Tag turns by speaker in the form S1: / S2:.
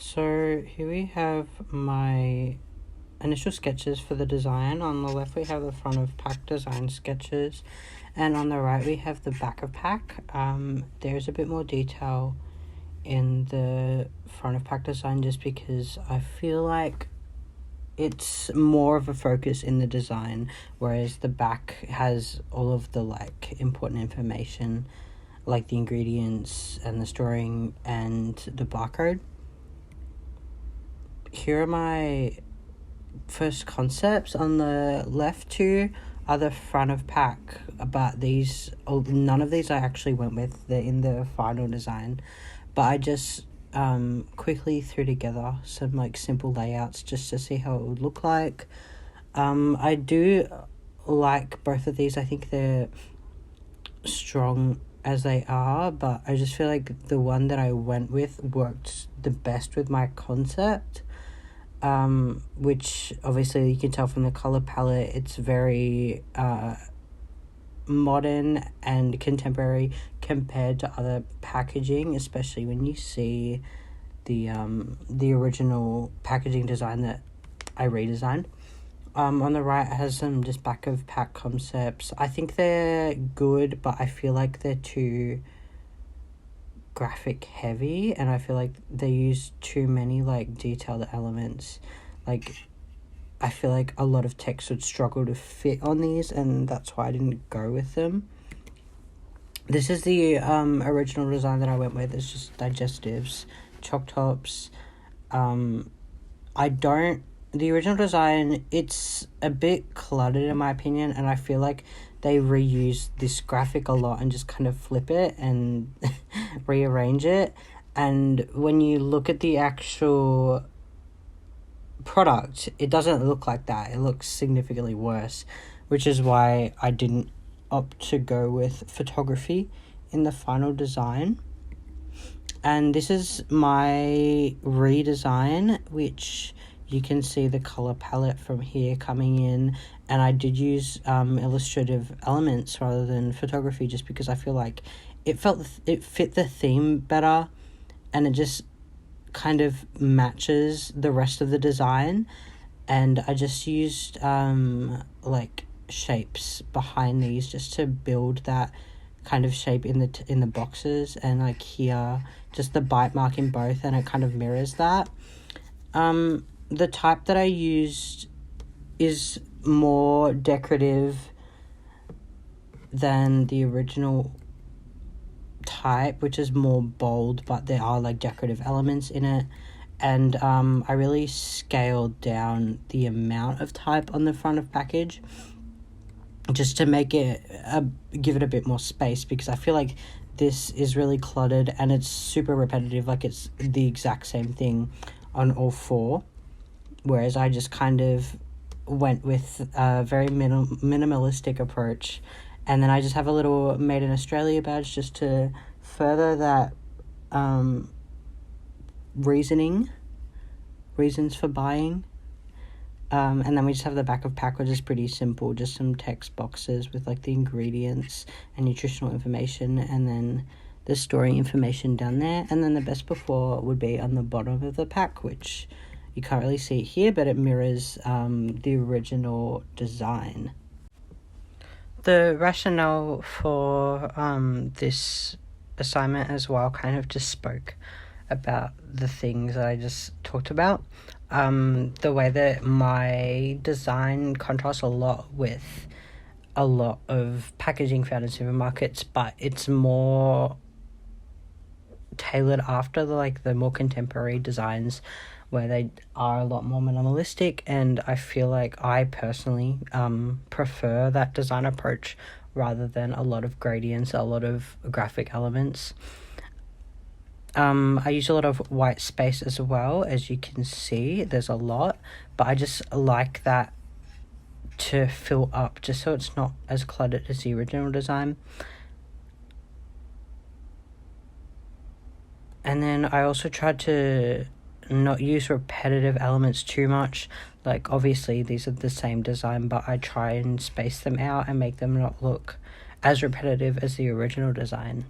S1: So here we have my initial sketches for the design. On the left we have the front of pack design sketches, and on the right we have the back of pack. There's a bit more detail in the front of pack design just because I feel like it's more of a focus in the design, whereas the back has all of the important information like the ingredients and the storing and the barcode. Here are my first concepts. On the left two are the front of pack, but none of these I actually went with. They're in the final design, but I just quickly threw together some simple layouts just to see how it would look like. I do like both of these. I think they're strong as they are, but I just feel like the one that I went with worked the best with my concept, which obviously you can tell from the color palette. It's very modern and contemporary compared to other packaging, especially when you see the original packaging design that I redesigned. On the right, it has some just back of pack concepts. I think they're good, but I feel like they're too graphic heavy, and I feel like they use too many detailed elements. I feel like a lot of text would struggle to fit on these, and that's why I didn't go with them. This is the original design that I went with. It's just digestives, chalk tops. The original design, it's a bit cluttered in my opinion, and I feel like they reuse this graphic a lot and just kind of flip it and rearrange it. And when you look at the actual product, it doesn't look like that. It looks significantly worse, which is why I didn't opt to go with photography in the final design. And this is my redesign, which you can see the color palette from here coming in, and I did use illustrative elements rather than photography just because I feel like it fit the theme better, and it just kind of matches the rest of the design. And I just used shapes behind these just to build that kind of shape in the boxes, and here just the bite mark in both, and it kind of mirrors that. The type that I used is more decorative than the original type, which is more bold, but there are decorative elements in it. And I really scaled down the amount of type on the front of package just to make it give it a bit more space, because I feel like this is really cluttered and it's super repetitive. It's the exact same thing on all four, whereas I just kind of went with a very minimalistic approach. And then I just have a little Made in Australia badge just to further that reasons for buying. And then we just have the back of pack, which is pretty simple, just some text boxes with the ingredients and nutritional information, and then the storing information down there. And then the best before would be on the bottom of the pack, which you can't really see it here, but it mirrors the original design. The rationale for this assignment as well kind of just spoke about the things that I just talked about. The way that my design contrasts a lot with a lot of packaging found in supermarkets, but it's more tailored after the more contemporary designs, where they are a lot more minimalistic, and I feel like I personally prefer that design approach rather than a lot of gradients, a lot of graphic elements. I use a lot of white space as well. As you can see, there's a lot, but I just like that to fill up just so it's not as cluttered as the original design. And then I also tried to not use repetitive elements too much. Obviously these are the same design, but I try and space them out and make them not look as repetitive as the original design.